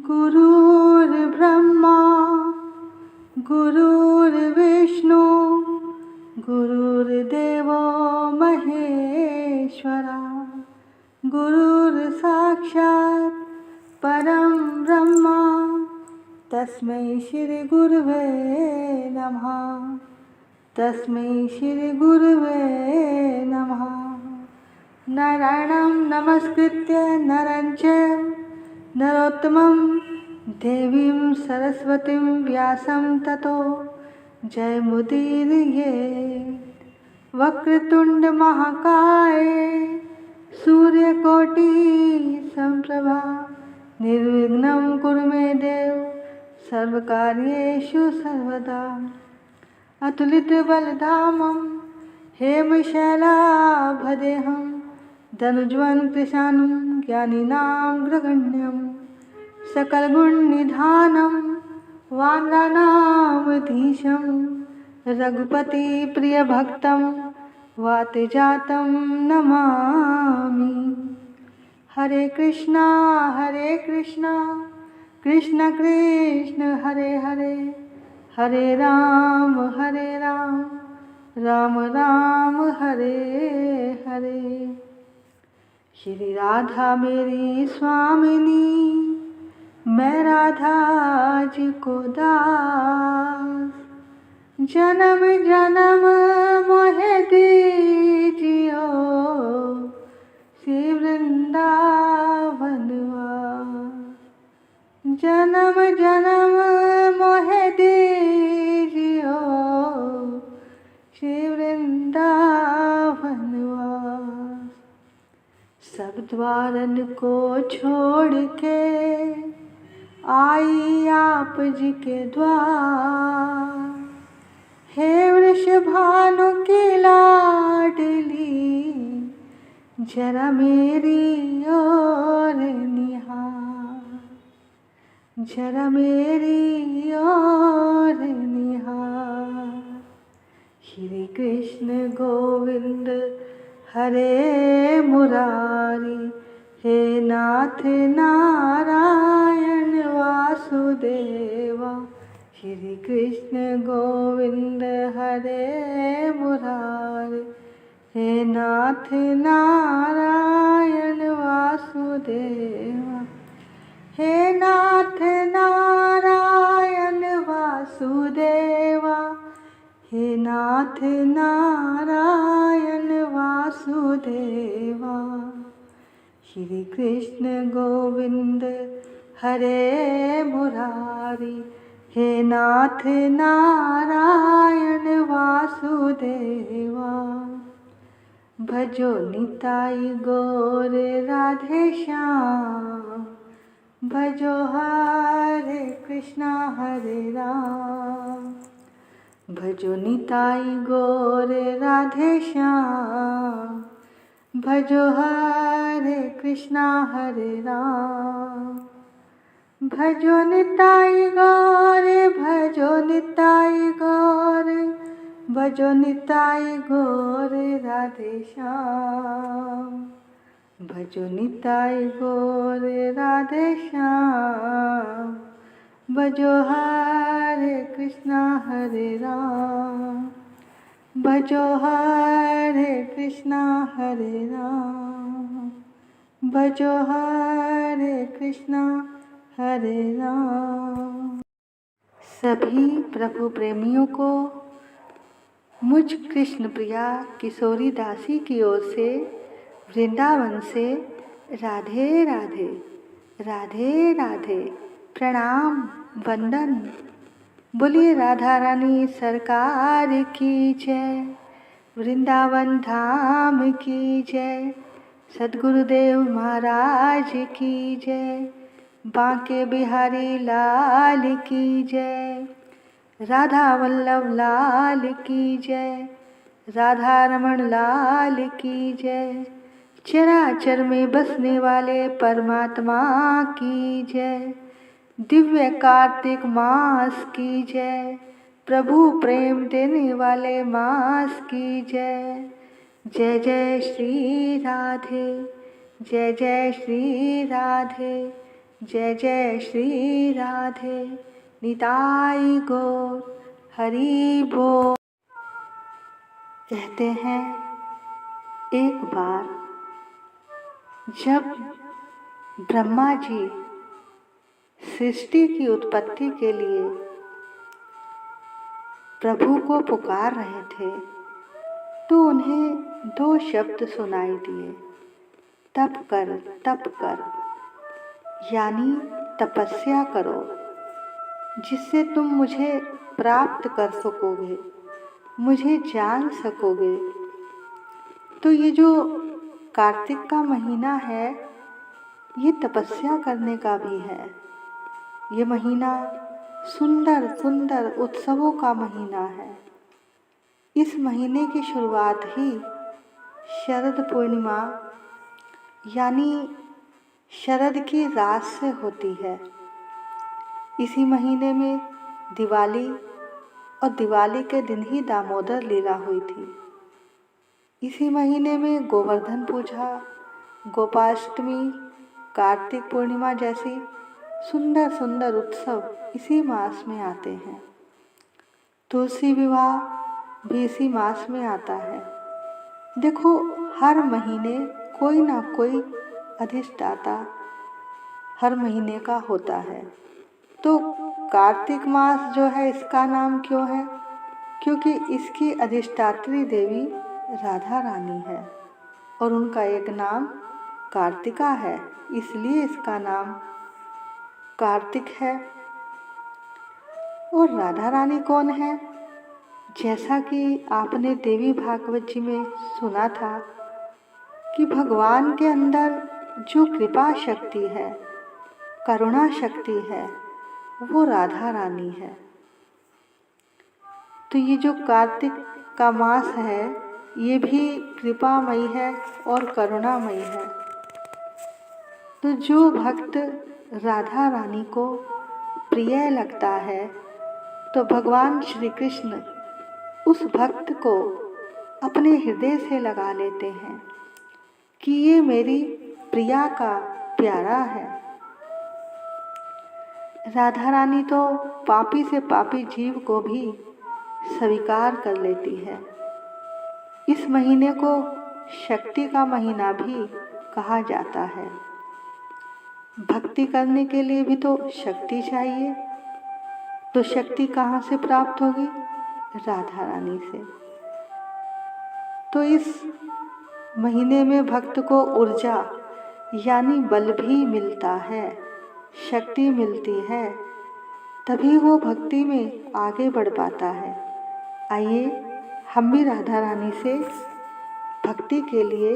गुरुर्ब्रह्मा गुरुर्विष्णु गुरुर्देवो महेश्वरा गुरुर्साक्षात् परं ब्रह्म तस्मै श्री गुरुवे नमः। तस्मै श्री गुरुवे नमः। नारायणं नमस्कृत्य नरं चैव नरोत्तमं देवीं सरस्वतीं व्यासं ततो जयमुदीरयेत्। वक्रतुंड महाकाय सूर्यकोटि समप्रभा निर्विघ्नं कुरु मे देव सर्वकार्येषु सर्वदा। अतुलितबलधामं हेमशैलाभदेहं धनुज्वनं कृशानं ज्ञानिनां ग्रगण्यं सकलगुणनिधानं वानराणामधीशं रघुपतिप्रियभक्तं वातजातं नमामि। हरे कृष्णा कृष्ण कृष्ण हरे हरे हरे राम राम राम हरे हरे। श्री राधा मेरी स्वामिनी मैं राधा जी को दास। जन्म जन्म मोहे दीजियो श्री वृंदावनवास। जन्म जन्म मोहे दीजियो श्री वृंदावनवास। सब द्वारन को छोड़ के आई आप जी के द्वार। हे वृषभानु की लाडली जरा मेरी ओर निहार। जरा मेरी ओर निहार। श्री कृष्ण गोविंद हरे मुरारी हे नाथ नारायण वासुदेवा। श्री कृष्ण गोविंद हरे मुरारी हे नाथ नारायण वासुदेवा। हे नाथ नारायण वासुदेवा। हे नाथ नारायण वासुदेवा। श्री कृष्ण गोविंद हरे मुरारी हे नाथ नारायण वासुदेवा। भजो निताई गौर राधे श्याम। भजो हरे कृष्णा हरे राम। भजो निताई गौर राधे श्याम। भजो हरे कृष्णा हरे राम। भजो निताई गौर भजो निताई गौर भजो निताई गौर राधे श्याम। भजो निताई गौर राधे श्याम। भजो हरे कृष्णा हरे राम। भजो हरे कृष्णा हरे राम। भजो हरे कृष्णा हरे राम। सभी प्रभु प्रेमियों को मुझ कृष्ण प्रिया किशोरी दासी की ओर से वृंदावन से राधे राधे राधे राधे प्रणाम वंदन। बोलिए राधा रानी सरकार की जय। वृंदावन धाम की जय। सद्गुरुदेव महाराज की जय। बांके बिहारी लाल की जय। राधा वल्लभ लाल की जय। राधा रमण लाल की जय। चराचर में बसने वाले परमात्मा की जय। दिव्य कार्तिक मास की जय। प्रभु प्रेम देने वाले मास की जय। जय जय श्री राधे। जय जय श्री राधे। जय जय श्री राधे निताई गौर हरि बोल। कहते हैं एक बार जब ब्रह्मा जी सृष्टि की उत्पत्ति के लिए प्रभु को पुकार रहे थे तो उन्हें 2 शब्द सुनाई दिए, तप कर, तप कर, यानी तपस्या करो जिससे तुम मुझे प्राप्त कर सकोगे, मुझे जान सकोगे। तो ये जो कार्तिक का महीना है ये तपस्या करने का भी है। ये महीना सुंदर सुंदर उत्सवों का महीना है। इस महीने की शुरुआत ही शरद पूर्णिमा यानी शरद की रात से होती है। इसी महीने में दिवाली और दिवाली के दिन ही दामोदर लीला हुई थी। इसी महीने में गोवर्धन पूजा, गोपाष्टमी, कार्तिक पूर्णिमा जैसी सुंदर सुंदर उत्सव इसी मास में आते हैं। तुलसी विवाह भी इसी मास में आता है। देखो, हर महीने कोई ना कोई अधिष्ठाता हर महीने का होता है। तो कार्तिक मास जो है इसका नाम क्यों है? क्योंकि इसकी अधिष्ठात्री देवी राधा रानी है और उनका एक नाम कार्तिका है, इसलिए इसका नाम कार्तिक है। और राधा रानी कौन है? जैसा कि आपने देवी भागवत जी में सुना था कि भगवान के अंदर जो कृपा शक्ति है, करुणा शक्ति है, वो राधा रानी है। तो ये जो कार्तिक का मास है ये भी कृपामयी है और करुणामयी है। तो जो भक्त राधा रानी को प्रिय लगता है तो भगवान श्री कृष्ण उस भक्त को अपने हृदय से लगा लेते हैं कि ये मेरी प्रिया का प्यारा है। राधा रानी तो पापी से पापी जीव को भी स्वीकार कर लेती है। इस महीने को शक्ति का महीना भी कहा जाता है। भक्ति करने के लिए भी तो शक्ति चाहिए, तो शक्ति कहाँ से प्राप्त होगी? राधा रानी से। तो इस महीने में भक्त को ऊर्जा यानी बल भी मिलता है, शक्ति मिलती है, तभी वो भक्ति में आगे बढ़ पाता है। आइए हम भी राधा रानी से भक्ति के लिए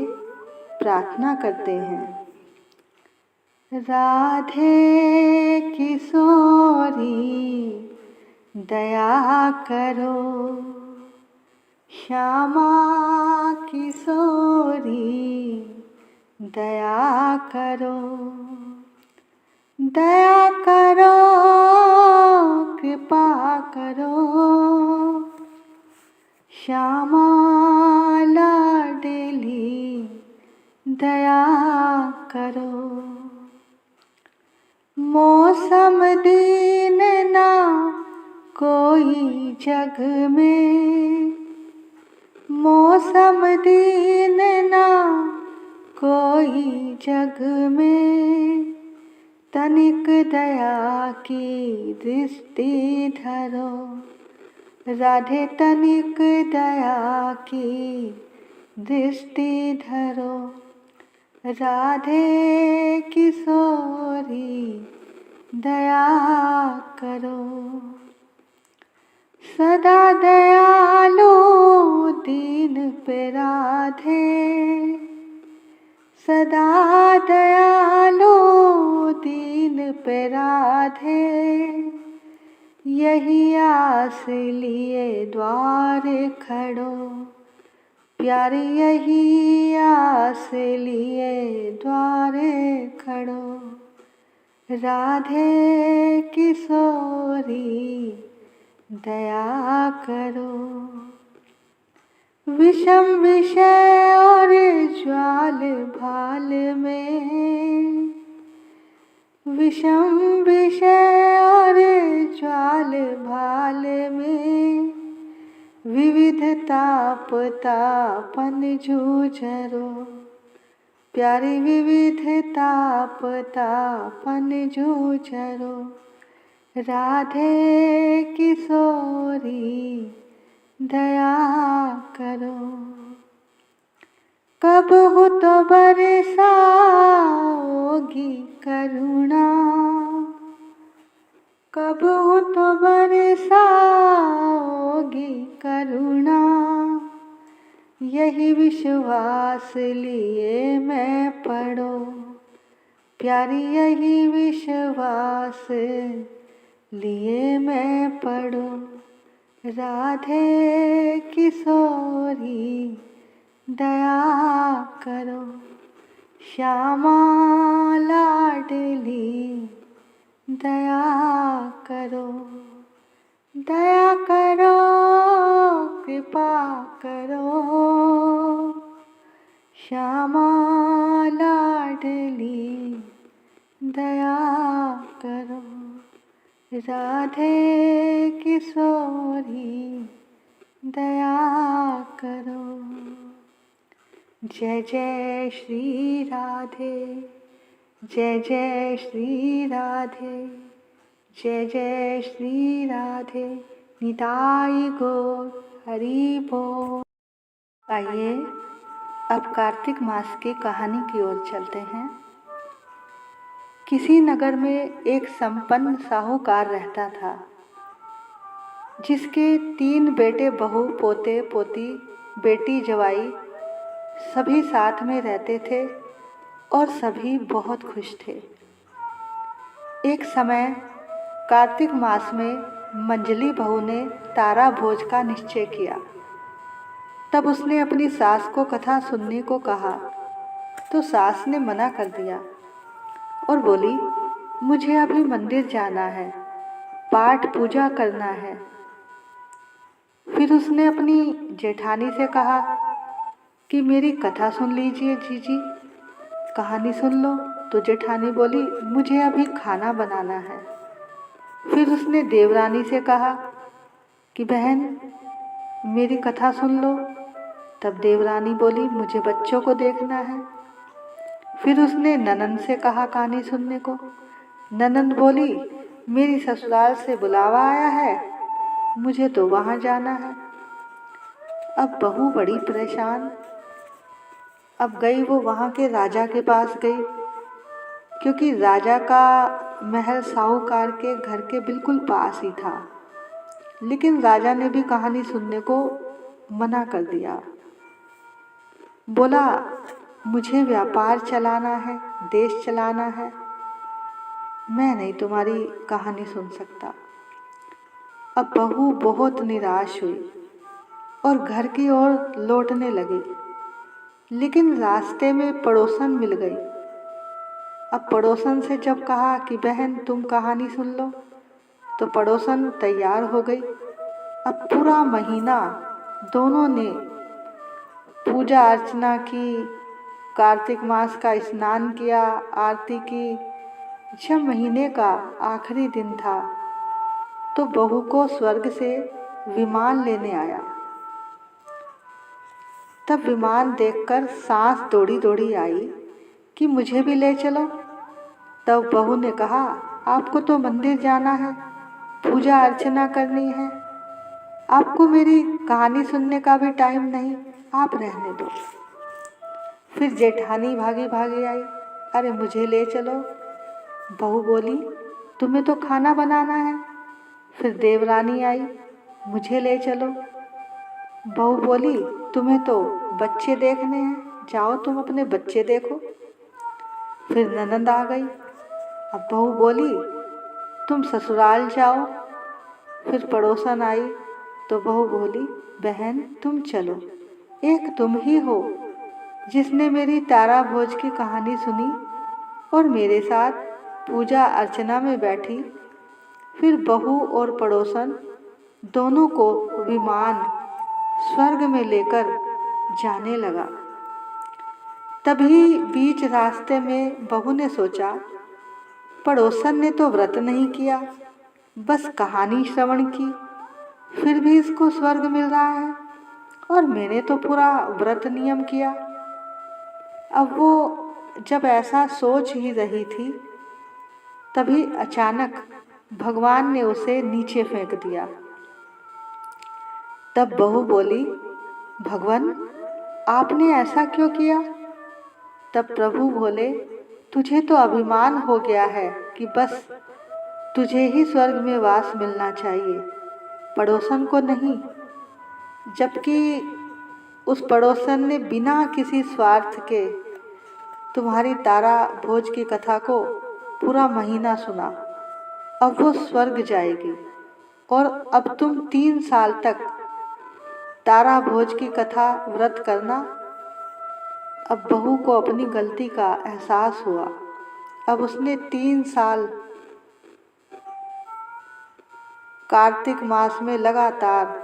प्रार्थना करते हैं। राधे किशोरी दया करो, श्यामा किशोरी दया करो, दया करो, कृपा करो, श्यामा लाडली दया करो। मौसम दीन ना कोई जग में, मौसम दीन ना कोई जग में, तनिक दया की दृष्टि धरो, राधे तनिक दया की दृष्टि धरो, राधे किशोरी दया करो। सदा दयालु दीन पे राधे, सदा दयालु दीन पे राधे, यही आस लिए द्वार खड़ो, प्यारे यही आस लिए द्वार खड़ो, राधे किशोरी दया करो। विषम विषय और ज्वाल भाल में, विषम विषय और ज्वाल भाल में विविधता तापन जूझरो, प्यारी विविधता तापन जूझरो। राधे किशोरी दया करो, कब हो तो बरसाओगी करुणा, कब हो तो बरसाओगी करुणा। यही विश्वास लिए मैं पढ़ो, प्यारी यही विश्वास लिए मैं पढ़ो। राधे किशोरी दया करो, श्यामा लाडली दया करो, दया करो कृपा करो। श्यामा लाडली दया करो, राधे किशोरी दया करो। जय जय श्री राधे, जय जय श्री राधे, जय जय श्री राधे। निताई गौर हरि बोल। आइए अब कार्तिक मास की कहानी की ओर चलते हैं। किसी नगर में एक संपन्न साहूकार रहता था, जिसके 3 बेटे बहू, पोते पोती, बेटी जवाई सभी साथ में रहते थे और सभी बहुत खुश थे। एक समय कार्तिक मास में मंजली बहू ने तारा भोज का निश्चय किया। तब उसने अपनी सास को कथा सुनने को कहा तो सास ने मना कर दिया और बोली, मुझे अभी मंदिर जाना है, पाठ पूजा करना है। फिर उसने अपनी जेठानी से कहा कि मेरी कथा सुन लीजिए जीजी, कहानी सुन लो। तो जेठानी बोली, मुझे अभी खाना बनाना है। फिर उसने देवरानी से कहा कि बहन मेरी कथा सुन लो। तब देवरानी बोली, मुझे बच्चों को देखना है। फिर उसने ननंद से कहा कहानी सुनने को। ननंद बोली, मेरी ससुराल से बुलावा आया है, मुझे तो वहाँ जाना है। अब बहू बड़ी परेशान। अब गई वो वहाँ के राजा के पास गई, क्योंकि राजा का महल साहूकार के घर के बिल्कुल पास ही था। लेकिन राजा ने भी कहानी सुनने को मना कर दिया। बोला, मुझे व्यापार चलाना है, देश चलाना है, मैं नहीं तुम्हारी कहानी सुन सकता। अब बहू बहुत निराश हुई और घर की ओर लौटने लगी। लेकिन रास्ते में पड़ोसन मिल गई। अब पड़ोसन से जब कहा कि बहन तुम कहानी सुन लो, तो पड़ोसन तैयार हो गई। अब पूरा महीना दोनों ने पूजा अर्चना की, कार्तिक मास का स्नान किया, आरती की। जब महीने का आखिरी दिन था तो बहू को स्वर्ग से विमान लेने आया। तब विमान देखकर सास दौड़ी दौड़ी आई कि मुझे भी ले चलो। तब बहू ने कहा, आपको तो मंदिर जाना है, पूजा अर्चना करनी है, आपको मेरी कहानी सुनने का भी टाइम नहीं, आप रहने दो। फिर जेठानी भागी भागी आई, अरे मुझे ले चलो। बहू बोली, तुम्हें तो खाना बनाना है। फिर देवरानी आई, मुझे ले चलो। बहू बोली, तुम्हें तो बच्चे देखने हैं, जाओ तुम अपने बच्चे देखो। फिर ननंद आ गई। अब बहू बोली, तुम ससुराल जाओ। फिर पड़ोसन आई तो बहू बोली, बहन तुम चलो, एक तुम ही हो जिसने मेरी तारा भोज की कहानी सुनी और मेरे साथ पूजा अर्चना में बैठी। फिर बहू और पड़ोसन दोनों को विमान स्वर्ग में लेकर जाने लगा। तभी बीच रास्ते में बहू ने सोचा पड़ोसन ने तो व्रत नहीं किया, बस कहानी श्रवण की, फिर भी इसको स्वर्ग मिल रहा है, और मैंने तो पूरा व्रत नियम किया। अब वो जब ऐसा सोच ही रही थी, तभी अचानक भगवान ने उसे नीचे फेंक दिया। तब बहू बोली, भगवान आपने ऐसा क्यों किया? तब प्रभु बोले, तुझे तो अभिमान हो गया है कि बस तुझे ही स्वर्ग में वास मिलना चाहिए, पड़ोसन को नहीं। जबकि उस पड़ोसन ने बिना किसी स्वार्थ के तुम्हारी तारा भोज की कथा को पूरा महीना सुना। अब वो स्वर्ग जाएगी और अब तुम 3 साल तक तारा भोज की कथा व्रत करना। अब बहू को अपनी गलती का एहसास हुआ। अब उसने 3 साल कार्तिक मास में लगातार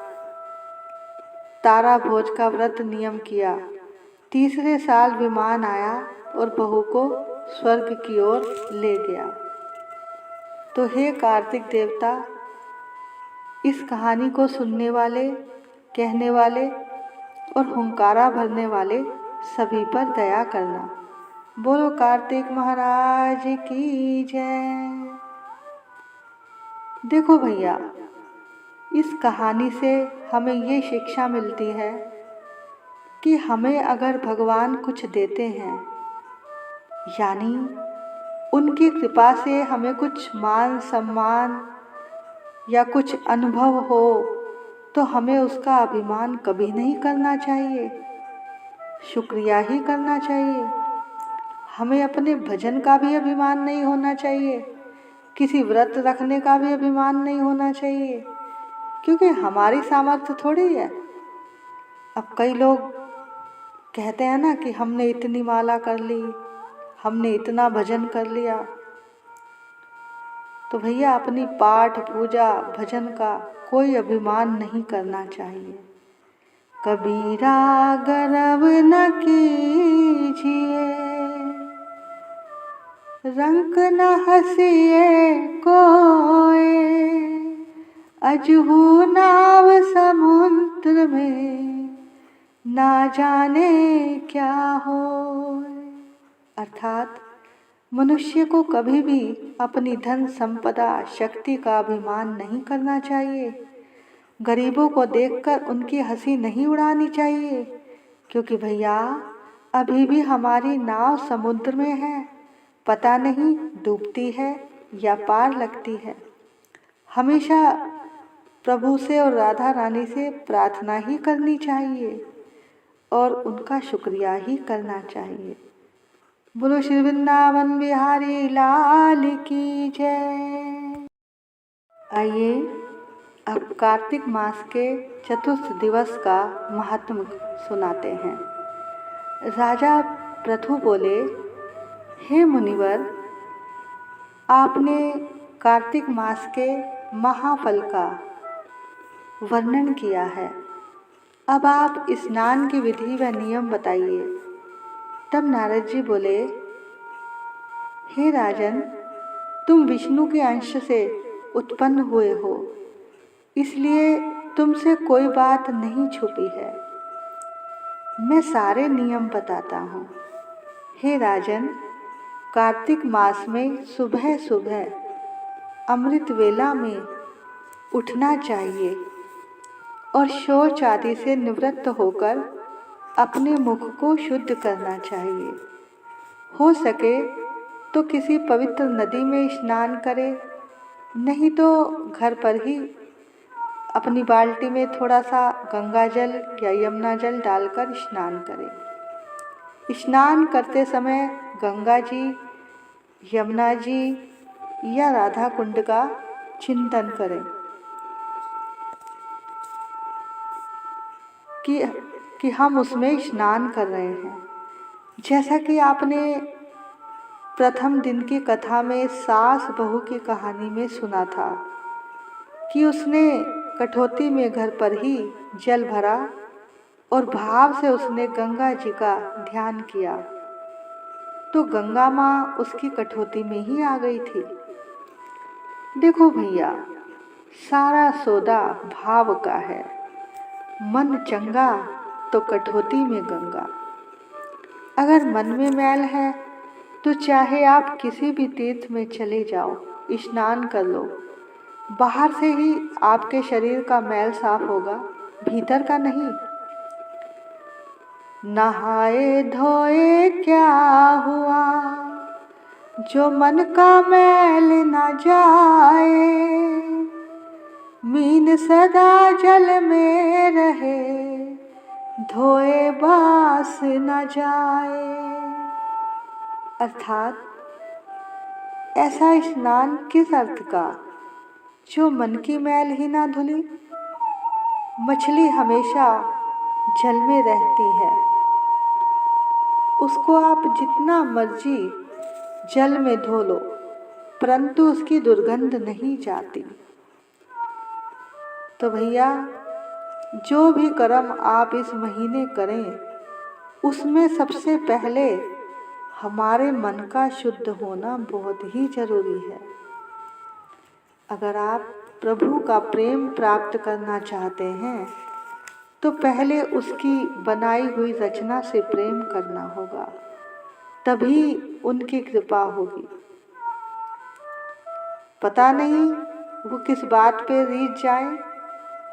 तारा भोज का व्रत नियम किया। तीसरे साल विमान आया और बहू को स्वर्ग की ओर ले गया। तो हे कार्तिक देवता, इस कहानी को सुनने वाले, कहने वाले और हुंकारा भरने वाले सभी पर दया करना। बोलो कार्तिक महाराज की जय। देखो भैया, इस कहानी से हमें ये शिक्षा मिलती है कि हमें अगर भगवान कुछ देते हैं, यानी उनकी कृपा से हमें कुछ मान सम्मान या कुछ अनुभव हो, तो हमें उसका अभिमान कभी नहीं करना चाहिए, शुक्रिया ही करना चाहिए। हमें अपने भजन का भी अभिमान नहीं होना चाहिए, किसी व्रत रखने का भी अभिमान नहीं होना चाहिए, क्योंकि हमारी सामर्थ्य थोड़ी है। अब कई लोग कहते हैं ना कि हमने इतनी माला कर ली, हमने इतना भजन कर लिया। तो भैया, अपनी पाठ पूजा भजन का कोई अभिमान नहीं करना चाहिए। कबीरा गर्व न कीजिए, रंक न हंसिए कोय, अजहू नाव समुद्र में ना जाने क्या हो। अर्थात मनुष्य को कभी भी अपनी धन संपदा शक्ति का अभिमान नहीं करना चाहिए। गरीबों को देखकर उनकी हंसी नहीं उड़ानी चाहिए, क्योंकि भैया अभी भी हमारी नाव समुद्र में है, पता नहीं डूबती है या पार लगती है। हमेशा प्रभु से और राधा रानी से प्रार्थना ही करनी चाहिए और उनका शुक्रिया ही करना चाहिए। बोलो श्री वृंदावन बिहारी लाल की जय। आइए अब कार्तिक मास के चतुर्थ दिवस का महात्म सुनाते हैं। राजा पृथु बोले, हे मुनिवर, आपने कार्तिक मास के महाफल का वर्णन किया है, अब आप स्नान की विधि व नियम बताइए। तब नारद जी बोले, हे राजन, तुम विष्णु के अंश से उत्पन्न हुए हो, इसलिए तुमसे कोई बात नहीं छुपी है। मैं सारे नियम बताता हूँ। हे राजन, कार्तिक मास में सुबह सुबह अमृत वेला में उठना चाहिए और शौच आदि से निवृत्त होकर अपने मुख को शुद्ध करना चाहिए। हो सके तो किसी पवित्र नदी में स्नान करें, नहीं तो घर पर ही अपनी बाल्टी में थोड़ा सा गंगा जल या यमुना जल डालकर स्नान करें। स्नान करते समय गंगा जी, यमुना जी या राधा कुंड का चिंतन करें कि हम उसमें स्नान कर रहे हैं। जैसा कि आपने प्रथम दिन की कथा में सास बहू की कहानी में सुना था कि उसने कठौती में घर पर ही जल भरा और भाव से उसने गंगा जी का ध्यान किया। तो गंगा माँ उसकी कठौती में ही आ गई थी। देखो भैया, सारा सौदा भाव का है। मन चंगा तो कठौती में गंगा। अगर मन में मैल है तो चाहे आप किसी भी तीर्थ में चले जाओ, स्नान कर लो, बाहर से ही आपके शरीर का मैल साफ होगा, भीतर का नहीं। नहाए धोए क्या हुआ, जो मन का मैल न जाए। मीन सदा जल में रहे, धोए बास न जाए। अर्थात ऐसा स्नान किस अर्थ का, जो मन की मैल ही ना धुली। मछली हमेशा जल में रहती है, उसको आप जितना मर्जी जल में धो लो, परंतु उसकी दुर्गंध नहीं जाती। तो भैया, जो भी कर्म आप इस महीने करें, उसमें सबसे पहले हमारे मन का शुद्ध होना बहुत ही जरूरी है। अगर आप प्रभु का प्रेम प्राप्त करना चाहते हैं तो पहले उसकी बनाई हुई रचना से प्रेम करना होगा, तभी उनकी कृपा होगी। पता नहीं वो किस बात पे रीझ जाए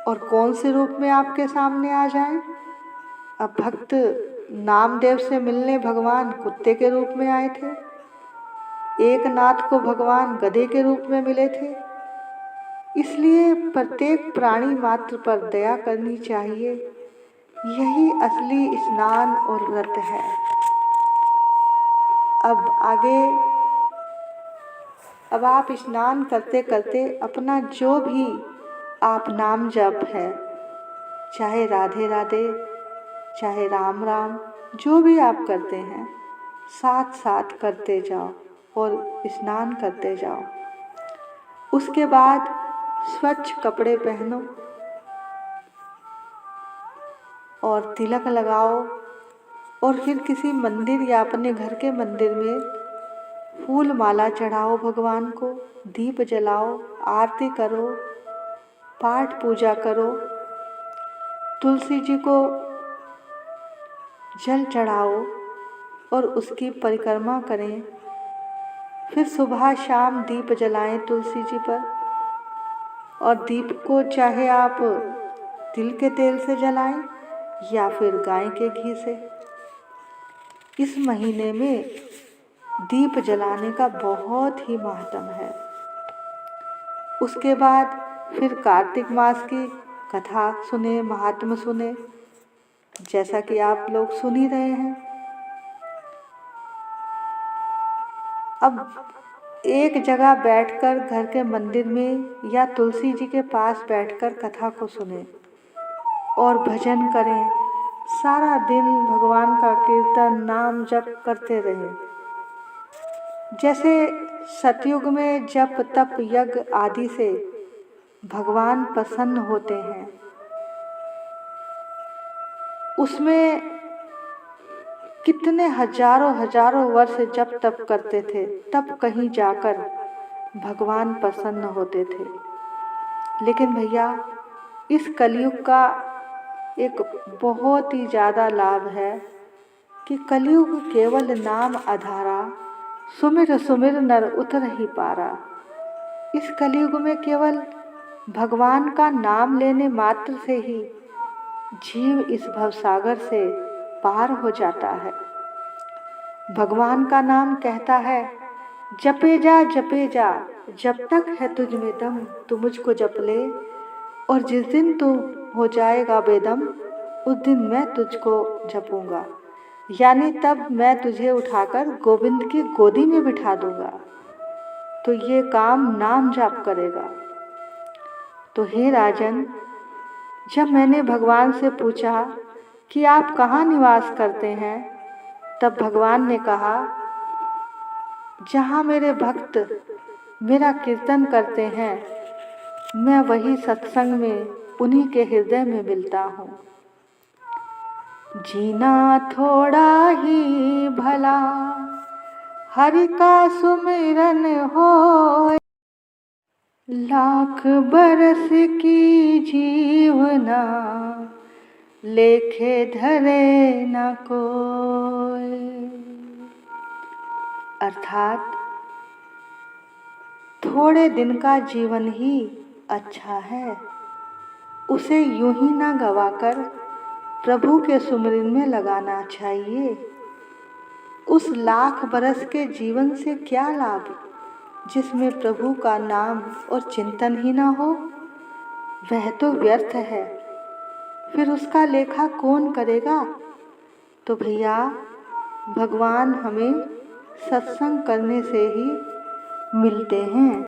और कौन से रूप में आपके सामने आ जाए। अब भक्त नामदेव से मिलने भगवान कुत्ते के रूप में आए थे, एक नाथ को भगवान गधे के रूप में मिले थे। इसलिए प्रत्येक प्राणी मात्र पर दया करनी चाहिए। यही असली स्नान और व्रत है। अब आप स्नान करते करते अपना जो भी आप नाम जप है, चाहे राधे राधे, चाहे राम राम, जो भी आप करते हैं, साथ साथ करते जाओ और स्नान करते जाओ। उसके बाद स्वच्छ कपड़े पहनो और तिलक लगाओ और फिर किसी मंदिर या अपने घर के मंदिर में फूल माला चढ़ाओ भगवान को, दीप जलाओ, आरती करो, पाठ पूजा करो, तुलसी जी को जल चढ़ाओ और उसकी परिक्रमा करें। फिर सुबह शाम दीप जलाएं तुलसी जी पर, और दीप को चाहे आप तिल के तेल से जलाएं या फिर गाय के घी से। इस महीने में दीप जलाने का बहुत ही महत्व है। उसके बाद फिर कार्तिक मास की कथा सुने, महात्म सुने, जैसा कि आप लोग सुन ही रहे हैं। अब एक जगह बैठकर घर के मंदिर में या तुलसी जी के पास बैठकर कथा को सुने और भजन करें। सारा दिन भगवान का कीर्तन नाम जप करते रहें। जैसे सतयुग में जप तप यज्ञ आदि से भगवान प्रसन्न होते हैं, उसमें कितने हजारों वर्ष जप तप करते थे, तब कहीं जाकर भगवान प्रसन्न होते थे। लेकिन भैया, इस कलयुग का एक बहुत ही ज़्यादा लाभ है कि कलयुग केवल नाम आधारा, सुमिर सुमिर नर उतर ही पारा। इस कलयुग में केवल भगवान का नाम लेने मात्र से ही जीव इस भवसागर से पार हो जाता है। भगवान का नाम कहता है, जपे जा जब तक है तुझ में दम, तू मुझको जप ले, और जिस दिन तू हो जाएगा बेदम, उस दिन मैं तुझको जपूंगा, यानी तब मैं तुझे उठाकर गोविंद की गोदी में बिठा दूंगा। तो ये काम नाम जाप करेगा। तो हे राजन, जब मैंने भगवान से पूछा कि आप कहाँ निवास करते हैं, तब भगवान ने कहा, जहाँ मेरे भक्त मेरा कीर्तन करते हैं, मैं वही सत्संग में उन्हीं के हृदय में मिलता हूँ। जीना थोड़ा ही भला, हरि का सुमिरन होए। लाख बरस की जीवना लेखे धरे न कोई। अर्थात थोड़े दिन का जीवन ही अच्छा है, उसे यूं ही ना गवाकर प्रभु के सुमिरन में लगाना चाहिए। उस लाख बरस के जीवन से क्या लाभ जिसमें प्रभु का नाम और चिंतन ही ना हो, वह तो व्यर्थ है। फिर उसका लेखा कौन करेगा। तो भैया भगवान हमें सत्संग करने से ही मिलते हैं।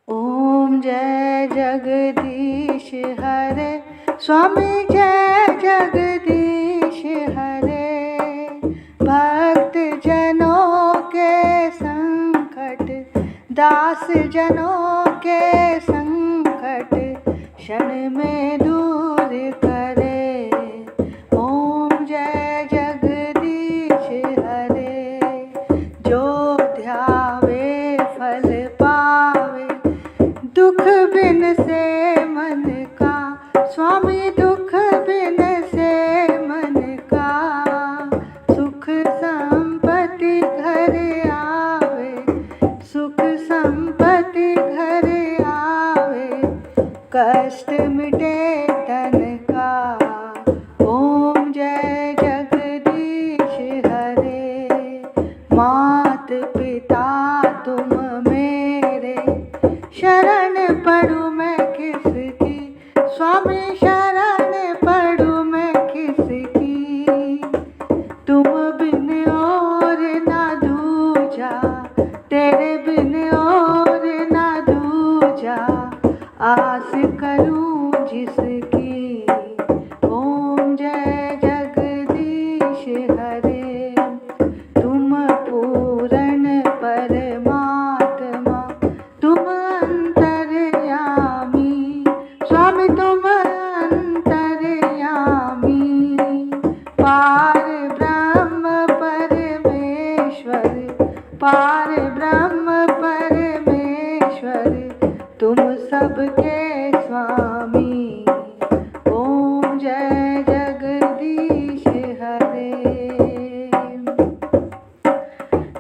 ओम जय जगदीश हरे, स्वामी जय जगदीश हरे। भक्त जनों के संकट, दास जनों के संकट क्षण में दूर करे। ओम जय जगदीश हरे। जो ध्यावे फल पावे, दुख बिन से मन का, स्वामी दुख बिन से मन का। सुख संपत्ति घर आवे, सुख संपत्ति घर आवे, कष्ट मिटे तन का। ओम जय जगदीश हरे। मात पिता तुम मेरे, शरण पड़ूं मैं किसकी, स्वामी शरण पड़ूं मैं किसकी। तुम बिन और ना दूजा, तेरे बिन और ना दूजा, आस करूं जिसकी। ओम जय जगदीश हरे। तुम पूर्ण परमात्मा, तुम अंतर्यामी, स्वामी तुम अंतर्यामी। पार ब्रह्म परमेश्वर, पार ब्रह्म परमेश्वर, तुम सबके स्वामी। ओम जय जगदीश हरे।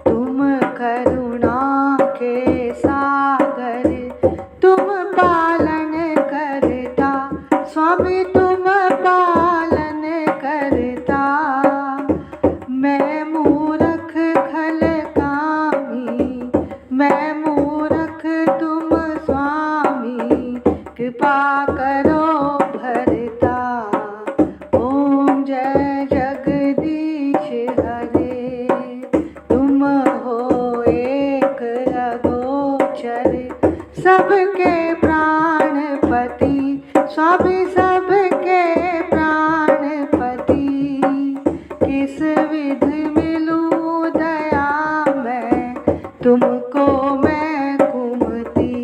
तुम करुणा के सागर, तुम पालन करता, स्वामी तुम पालन करता। मैं मूर्ख खल कामी, मैं मूर्ख तुम स्वामी, कृपा करो भरता। ओम जय जगदीश हरे। तुम हो एक अगोचर, सबके प्राणपति, स्वामी सबके प्राणपति। किस विधि मिलूं दया मैं, तुमको मैं कुमति।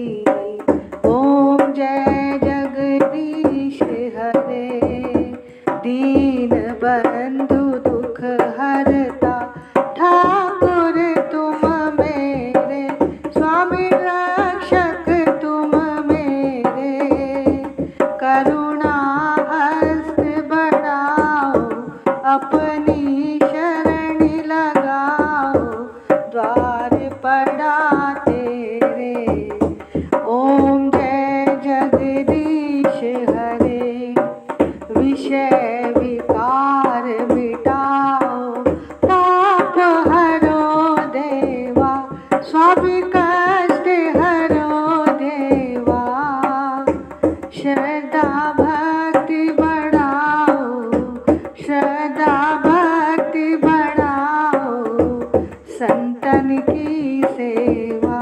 ओम जय जगदीश हरे। दीन बंधु दुख हरता, ठाकुर तुम मेरे, स्वामी रक्षक तुम मेरे। करुणा हस्त बढ़ाओ, अपनी शरण लगाओ, द्वार पड़ा तेरे। ओम जय जगदीश हरे। विषय विकार मिटाओ, पाप हरो देवा, स्वामी कष्ट हरो देवा। श्रद्धा भक्ति बढ़ाओ, श्रद्धा भक्ति बढ़ाओ, संतन की सेवा।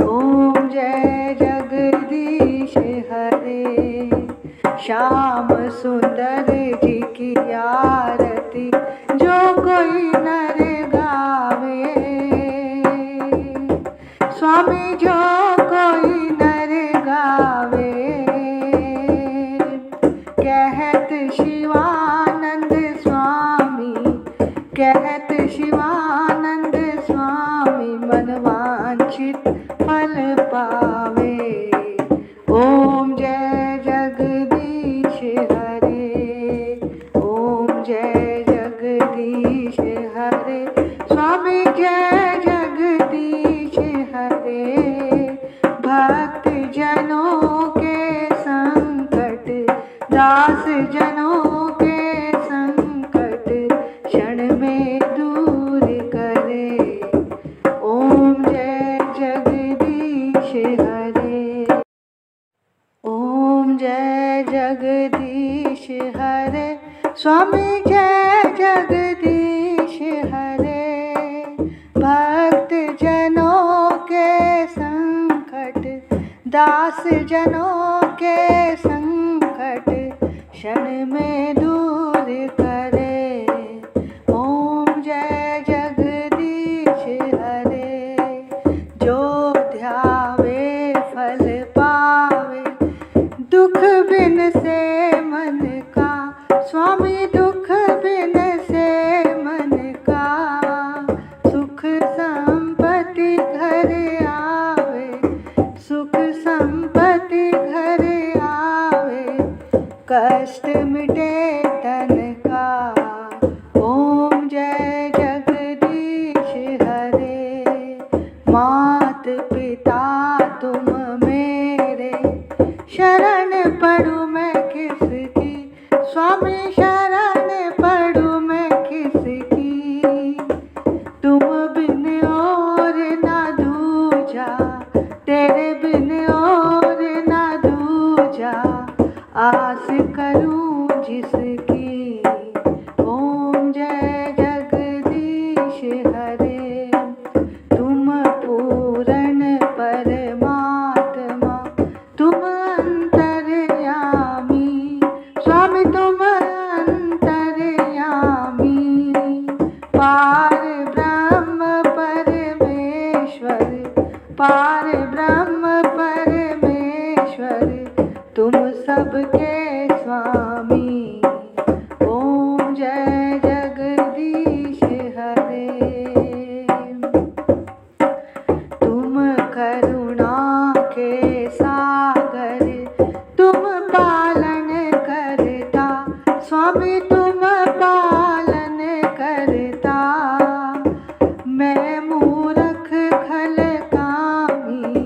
ओम जय जगदीश हरे। श्याम सुंदर जी की आरती, जो कोई नर गावे, स्वामी जो कोई नर गावे। कहत शिवानंद स्वामी, कहत शिवानंद स्वामी। पावे। ओम जय जगदीश हरे, ओम जय जगदीश हरे, स्वामी जय जगदीश हरे। भक्त जनों के संकट, दास जनों के संकट क्षण में दूर करे। ओम जय जगदीश हरे, ओम जय जगदीश हरे, स्वामी जय जगदीश हरे। भक्त जनों के संकट, दास जनों के संकट क्षण में दूर करे। ओम जय जगदीश हरे, जो ध्यावे फल पावे, दुख बिन से मन का, स्वामी दुख बिन से मन का। सुख संपत्ति घर आवे, सुख संपत्ति घर आवे, कष्ट मिटे तन का। ओम जय जगदीश हरे, मात पिता तुम मेरे, शरण पड़ूं मैं किसकी, स्वामी शरण पड़ूं मैं किसकी। तुम बिन और ना दूजा, तेरे बिन और ना दूजा, आस करूं जिसकी। ओम जय जगदीश हरे, तुम पूर्ण परमात्मा, तुम अंतर्यामी, स्वामी तुम अंतर्यामी। पार ब्रह्म परमेश्वर, पार ब्रह्म परमेश्वर, तुम सबके स्वामी। ओम जय जगदीश हरे, तुम करुणा के सागर, तुम पालन करता, स्वामी तुम पालन करता। मैं मूर्ख खल कामी,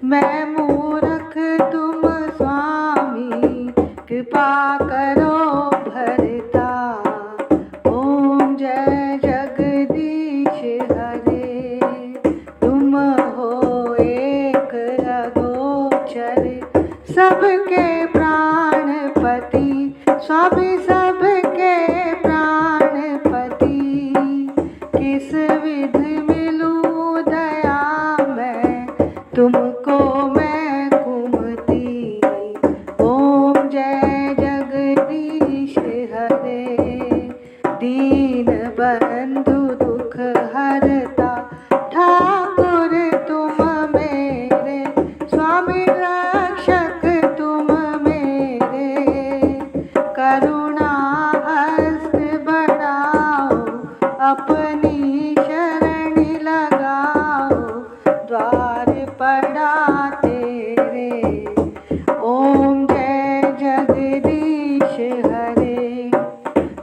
मैं मूर्ख तुम स्वामी, कृपा करो भरता। ओम जय जगदीश हरे, तुम हो एक अगोचर, सबके प्राणपति, स्वामी सबके प्राणपति। किस विध मिलूं दया मैं, तुमको मैं कुमति। ओम जय जगदीश हरे, दीन बंधु दुख हरता, ठाकुर तुम मेरे, स्वामी रक्षक तुम मेरे। करुणा हस्त बढ़ाओ, अपनी शरण लगाओ, द्वार पड़ा तेरे। ओम जय जगदीश हरे,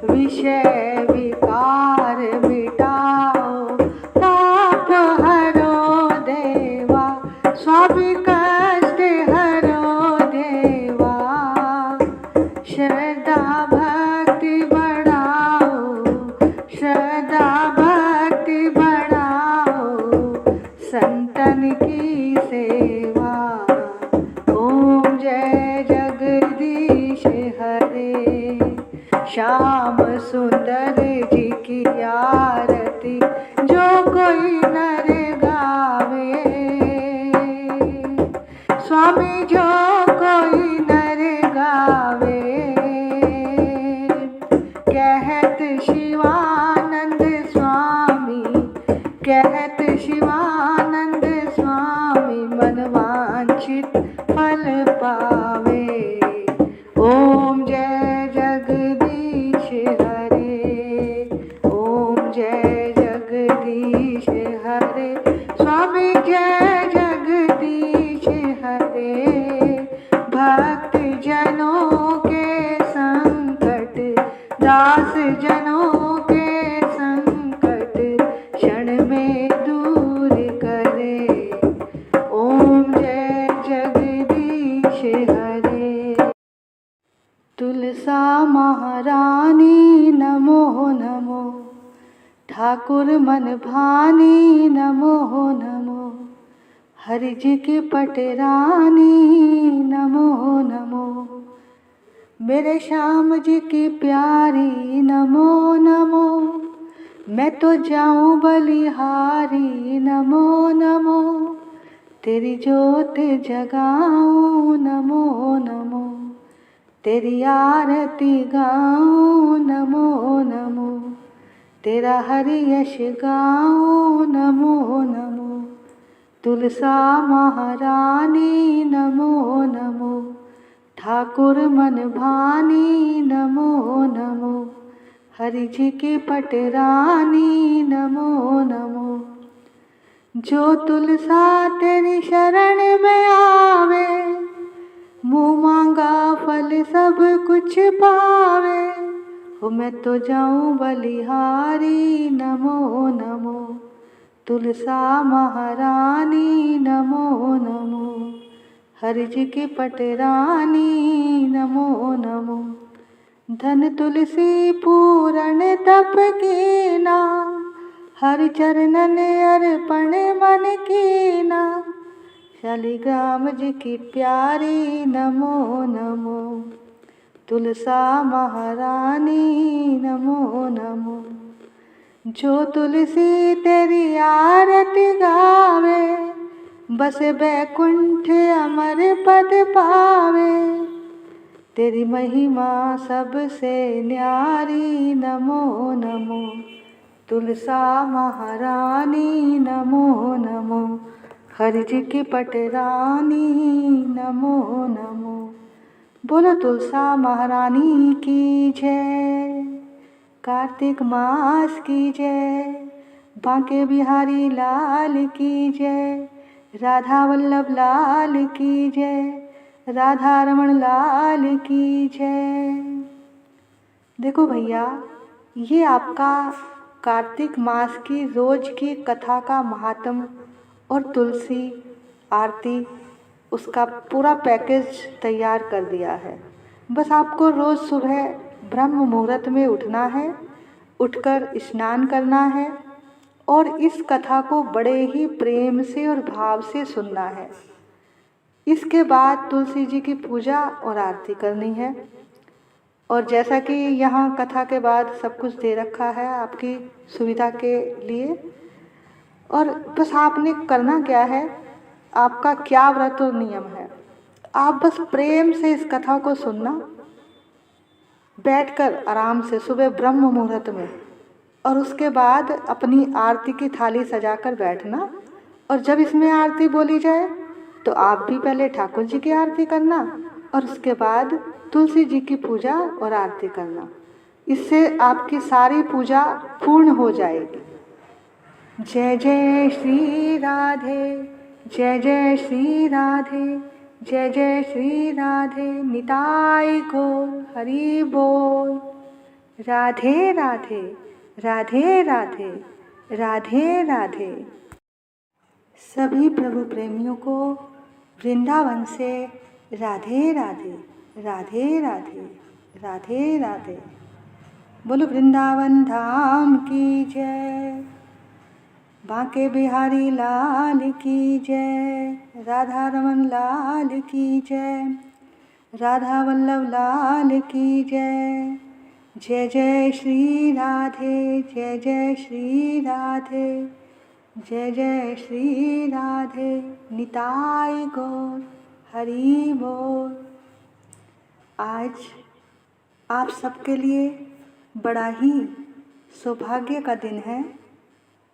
विषय विकार मिटाओ, ताप हरो देवा, स्वामी कष्ट हरो देवा। श्रद्धा भक्ति बढ़ाओ, श्रद्धा भक्ति बढ़ाओ, संतन की सेवा। ओम जय जगदीश हरे, श्याम सुंदर जी की आरती जो कोई नर गावे, स्वामी जो कोई नर गावे। कहत शिवानंद स्वामी, कहत शिवानंद स्वामी, मनवांछित फल पावे। ओम जय जगदीश हरे, ओम जय जगदीश हरे, स्वामी जय जगदीश हरे। भक्त जनों के संकट, दास जनों के संकट क्षण में दूर करे। ओम जय जगदीश हरे। तुलसा महारानी नमो नमो, ठाकुर मन भानी नमो नमो, हरि जी की पटरानी नमो नमो, मेरे श्याम जी की प्यारी नमो नमो, मैं तो जाऊं बलिहारी नमो नमो, तेरी जोत जगाऊं नमो नमो, तेरी आरती गाऊं नमो नमो, तेरा हरि यश गाऊं नमो नमो। तुलसा महारानी नमो नमो, ठाकुर मन भानी नमो नमो, हरि जी की पटरानी नमो नमो। जो तुलसा तेरी शरण में आवे, मुँह मांगा फल सब कुछ पावे। हो मैं तो जाऊं बलिहारी नमो नमो, तुलसा महारानी नमो नमो, हरि जी की पटरानी नमो नमो। धन तुलसी पूरण तप कीना, हरि चरणन अर्पण मन कीना, शालिग्राम जी की प्यारी नमो नमो, तुलसा महारानी नमो नमो। जो तुलसी तेरी आरती गावे, बस बैकुंठ अमर पद पावे। तेरी महिमा सबसे न्यारी नमो नमो, तुलसा महारानी नमो नमो, हरि जी की पटरानी नमो नमो। बोलो तुलसा महारानी की जय, कार्तिक मास की जय, बांके बिहारी लाल की जय, राधा वल्लभ लाल की जय, राधा रमण लाल की जय। देखो भैया, ये आपका कार्तिक मास की रोज की कथा का महात्म और तुलसी आरती, उसका पूरा पैकेज तैयार कर दिया है। बस आपको रोज़ सुबह ब्रह्म मुहूर्त में उठना है, उठकर स्नान करना है और इस कथा को बड़े ही प्रेम से और भाव से सुनना है। इसके बाद तुलसी जी की पूजा और आरती करनी है। और जैसा कि यहाँ कथा के बाद सब कुछ दे रखा है आपकी सुविधा के लिए, और बस आपने करना क्या है, आपका क्या व्रत और नियम है, आप बस प्रेम से इस कथा को सुनना, बैठकर आराम से सुबह ब्रह्म मुहूर्त में, और उसके बाद अपनी आरती की थाली सजाकर बैठना। और जब इसमें आरती बोली जाए तो आप भी पहले ठाकुर जी की आरती करना और उसके बाद तुलसी जी की पूजा और आरती करना। इससे आपकी सारी पूजा पूर्ण हो जाएगी। जय जय श्री राधे, जय जय श्री राधे, जय जय श्री राधे, निताई गौर हरि बोल। राधे राधे, राधे राधे, राधे राधे। सभी प्रभु प्रेमियों को वृंदावन से राधे राधे, राधे राधे, राधे राधे। बोलो वृंदावन धाम की जय, बांके बिहारी लाल की जय, राधा रमन लाल की जय, राधा वल्लभ लाल की जय। जय जय श्री राधे, जय जय श्री राधे, जय जय श्री राधे, निताई गौर हरि बोल। आज आप सबके लिए बड़ा ही सौभाग्य का दिन है,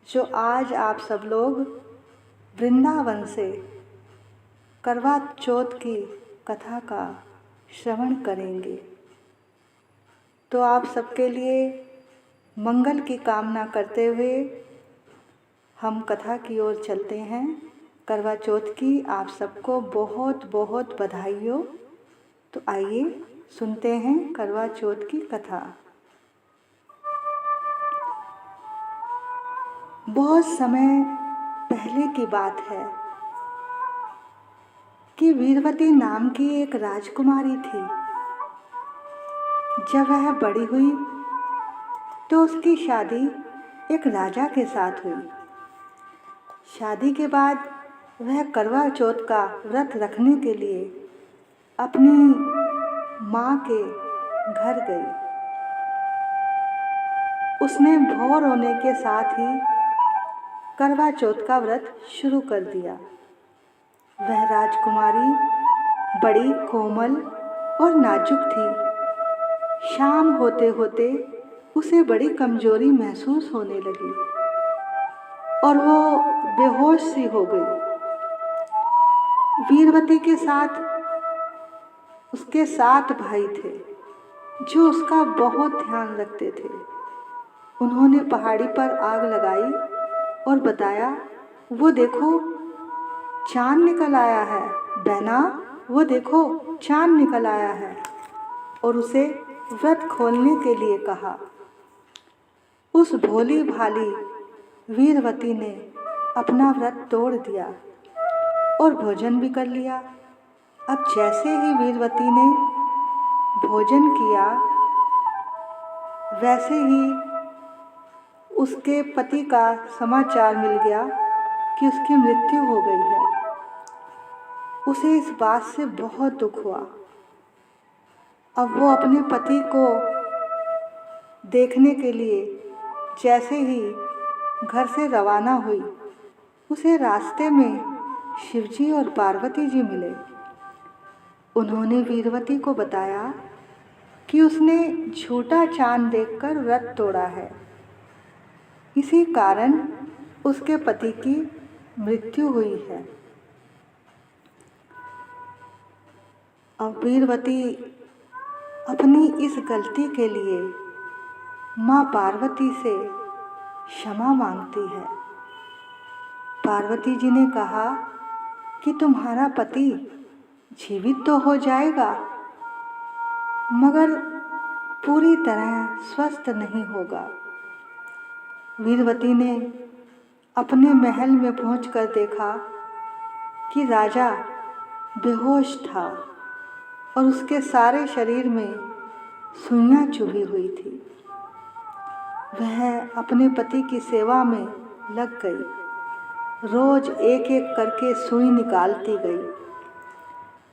जो आज आप सब लोग वृंदावन से करवा चौथ की कथा का श्रवण करेंगे। तो आप सबके लिए मंगल की कामना करते हुए हम कथा की ओर चलते हैं। करवा चौथ की आप सबको बहुत बहुत बधाई हो। तो आइए सुनते हैं करवा चौथ की कथा। बहुत समय पहले की बात है कि वीरवती नाम की एक राजकुमारी थी। जब वह बड़ी हुई तो उसकी शादी एक राजा के साथ हुई। शादी के बाद वह करवा चौथ का व्रत रखने के लिए अपनी माँ के घर गई। उसने भोर होने के साथ ही करवा चौथ का व्रत शुरू कर दिया। वह राजकुमारी बड़ी कोमल और नाजुक थी। शाम होते होते उसे बड़ी कमजोरी महसूस होने लगी और वो बेहोश सी हो गई। वीरवती के साथ उसके 7 भाई थे जो उसका बहुत ध्यान रखते थे। उन्होंने पहाड़ी पर आग लगाई और बताया, वो देखो चांद निकल आया है, बहना वो देखो चांद निकल आया है, और उसे व्रत खोलने के लिए कहा। उस भोली भाली वीरवती ने अपना व्रत तोड़ दिया और भोजन भी कर लिया। अब जैसे ही वीरवती ने भोजन किया वैसे ही उसके पति का समाचार मिल गया कि उसकी मृत्यु हो गई है। उसे इस बात से बहुत दुख हुआ। अब वो अपने पति को देखने के लिए जैसे ही घर से रवाना हुई, उसे रास्ते में शिवजी और पार्वती जी मिले। उन्होंने वीरवती को बताया कि उसने झूठा चांद देखकर व्रत तोड़ा है, इसी कारण उसके पति की मृत्यु हुई है। अब वीरवती अपनी इस गलती के लिए माँ पार्वती से क्षमा मांगती है। पार्वती जी ने कहा कि तुम्हारा पति जीवित तो हो जाएगा मगर पूरी तरह स्वस्थ नहीं होगा। वीरवती ने अपने महल में पहुंचकर देखा कि राजा बेहोश था और उसके सारे शरीर में सुइयां चुभी हुई थी। वह अपने पति की सेवा में लग गई। रोज एक एक करके सुई निकालती गई।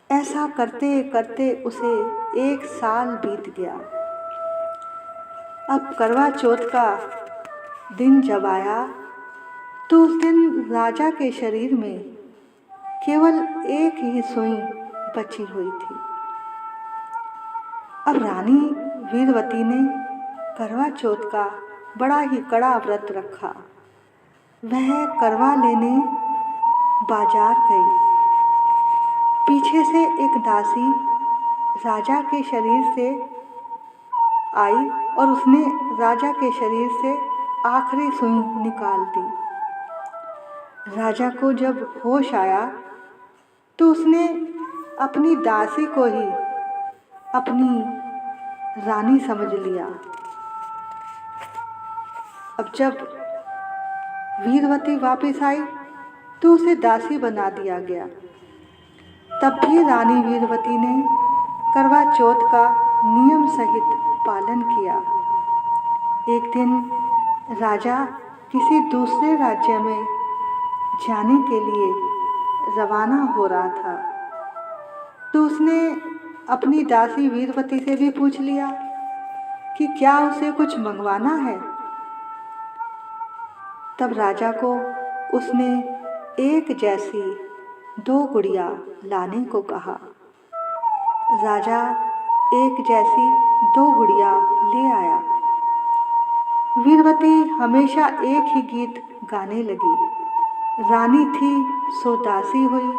ऐसा करते करते उसे 1 साल बीत गया। अब करवा चौथ का दिन जब आया तो उस दिन राजा के शरीर में केवल एक ही सुई बची हुई थी। अब रानी वीरवती ने करवा चौथ का बड़ा ही कड़ा व्रत रखा। वह करवा लेने बाजार गई। पीछे से एक दासी राजा के शरीर से आई और उसने राजा के शरीर से आखिरी सुई निकाल दी। राजा को जब होश आया तो उसने अपनी दासी को ही अपनी रानी समझ लिया। अब जब वीरवती वापस आई तो उसे दासी बना दिया गया। तब भी रानी वीरवती ने करवा चौथ का नियम सहित पालन किया। एक दिन राजा किसी दूसरे राज्य में जाने के लिए रवाना हो रहा था तो उसने अपनी दासी वीरवती से भी पूछ लिया कि क्या उसे कुछ मंगवाना है। तब राजा को उसने एक जैसी 2 गुड़िया लाने को कहा। राजा एक जैसी 2 गुड़िया ले आया। वीरवती हमेशा एक ही गीत गाने लगी। रानी थी सो दासी हुई,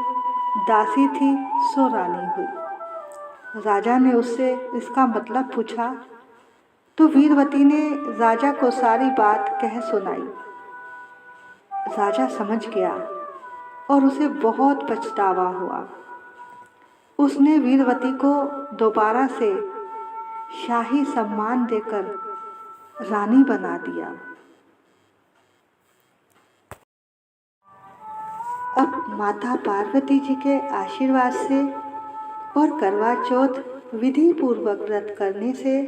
दासी थी सो रानी हुई। राजा ने उससे इसका मतलब पूछा तो वीरवती ने राजा को सारी बात कह सुनाई। राजा समझ गया और उसे बहुत पछतावा हुआ। उसने वीरवती को दोबारा से शाही सम्मान देकर रानी बना दिया। अब माता पार्वती जी के आशीर्वाद से और करवा चौथ विधि पूर्वक व्रत करने से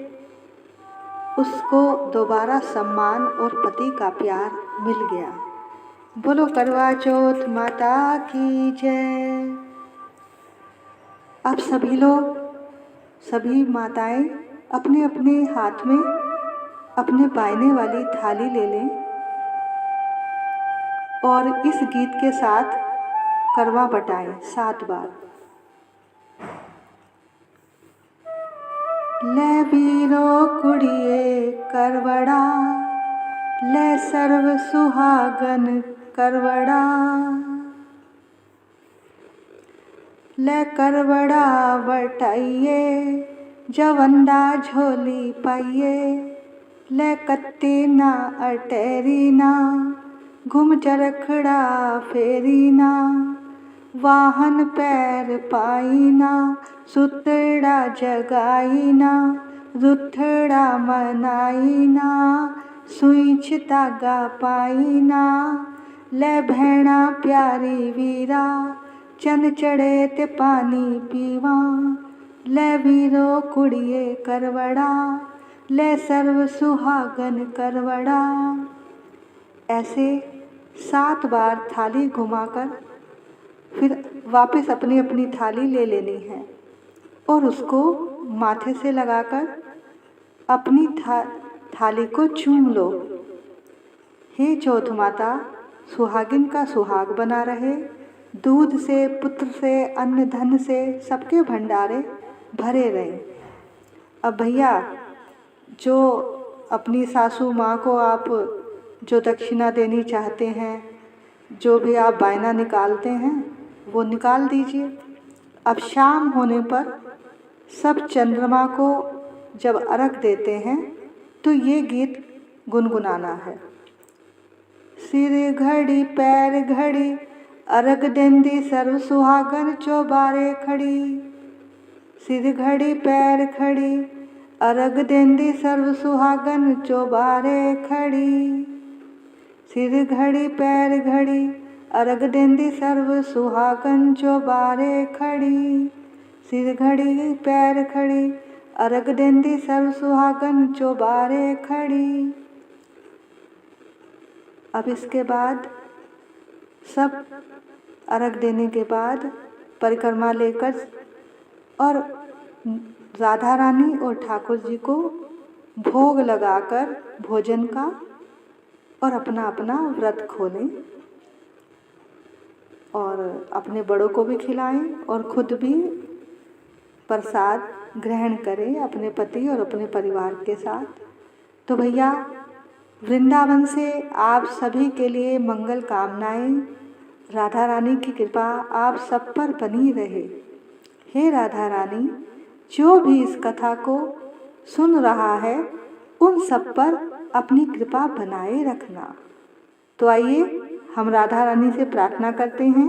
उसको दोबारा सम्मान और पति का प्यार मिल गया। बोलो करवा चौथ माता की जय। अब सभी लोग, सभी माताएं अपने अपने हाथ में अपने बायने वाली थाली ले लें और इस गीत के साथ करवा बटाएं 7 बार। ले वीरो कुड़िए करवड़ा, ले सर्व सुहागन करवड़ा, ले करवड़ा बटाइए जवंदा झोली पाइए, ले कत्ती ना अटेरी ना घुम चरखड़ा फेरी ना, वाहन पैर पाई ना सुतड़ा जगाई ना, रुथड़ा मनाई ना सुईछ तागा पाई ना, ले भैणा प्यारी वीरा चन चढ़े ते पानी पीवा, ले वीरो कुड़िए करवड़ा, ले सर्व सुहागन करवड़ा। ऐसे 7 बार थाली घुमाकर फिर वापस अपनी अपनी थाली ले लेनी है और उसको माथे से लगाकर अपनी थाली को चूम लो। हे चौथ माता, सुहागिन का सुहाग बना रहे, दूध से, पुत्र से, अन्न धन से सबके भंडारे भरे रहे। अब भैया, जो अपनी सासू माँ को आप जो दक्षिणा देनी चाहते हैं, जो भी आप बायना निकालते हैं, वो निकाल दीजिए। अब शाम होने पर सब चंद्रमा को जब अर्घ देते हैं तो ये गीत गुनगुनाना है। सिर घड़ी पैर घड़ी अर्घ देंदी सर्व सुहागन चौबारे खड़ी, सिर घड़ी पैर खड़ी अर्घ देंदी सर्व सुहागन चौबारे खड़ी, सिर घड़ी पैर घड़ी अर्घ देंदी सर्व सुहागन चौबारे खड़ी, सिर घड़ी पैर खड़ी अर्घ देंदी सर्व सुहागन चौबारे खड़ी। अब इसके बाद सब अर्घ देने के बाद परिक्रमा लेकर और राधा रानी और ठाकुर जी को भोग लगाकर भोजन का और अपना अपना व्रत खोलें और अपने बड़ों को भी खिलाएं और खुद भी प्रसाद ग्रहण करें अपने पति और अपने परिवार के साथ। तो भैया, वृंदावन से आप सभी के लिए मंगल कामनाएं। राधा रानी की कृपा आप सब पर बनी रहे। हे राधा रानी, जो भी इस कथा को सुन रहा है उन सब पर अपनी कृपा बनाए रखना। तो आइए हम राधा रानी से प्रार्थना करते हैं